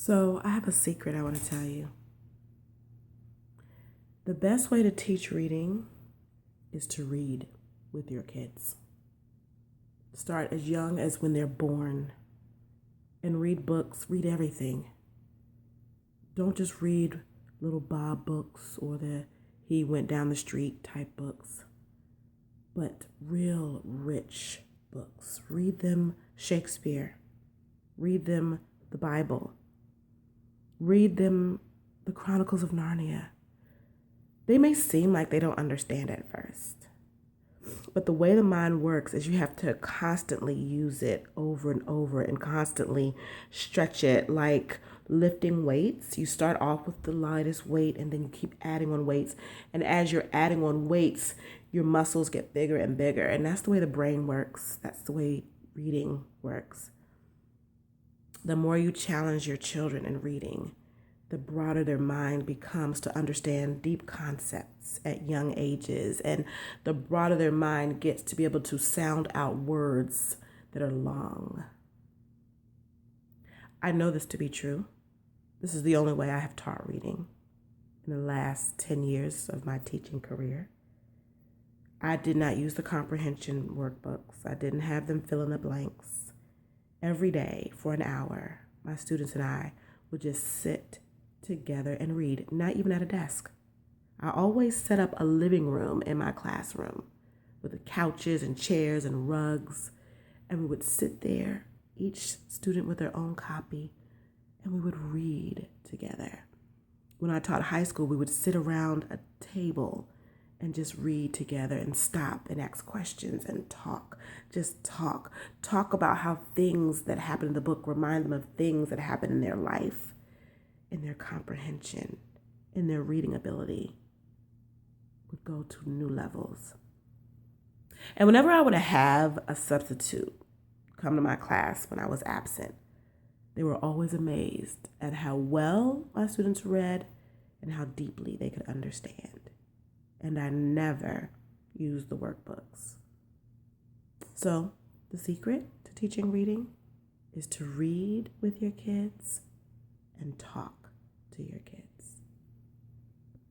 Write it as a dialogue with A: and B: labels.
A: So, I have a secret I want to tell you. The best way to teach reading is to read with your kids. Start as young as when they're born and read books, read everything. Don't just read little Bob books or the He Went Down the Street type books, but real rich books. Read them Shakespeare, read them the Bible, read them the Chronicles of Narnia. They may seem like they don't understand at first, but the way the mind works is you have to constantly use it over and over and constantly stretch it like lifting weights. You start off with the lightest weight and then you keep adding on weights. And as you're adding on weights, your muscles get bigger and bigger. And that's the way the brain works. That's the way reading works. The more you challenge your children in reading, the broader their mind becomes to understand deep concepts at young ages, and the broader their mind gets to be able to sound out words that are long. I know this to be true. This is the only way I have taught reading in the last 10 years of my teaching career. I did not use the comprehension workbooks. I didn't have them fill in the blanks. Every day for an hour, my students and I would just sit together and read, not even at a desk. I always set up a living room in my classroom with the couches and chairs and rugs, and we would sit there, each student with their own copy, and we would read together. When I taught high school, we would sit around a table and just read together and stop and ask questions and talk. Just talk. Talk about how things that happen in the book remind them of things that happen in their life, in their comprehension, in their reading ability would go to new levels. And whenever I would have a substitute come to my class when I was absent, they were always amazed at how well my students read and how deeply they could understand. And I never used the workbooks. So the secret to teaching reading is to read with your kids and talk to your kids.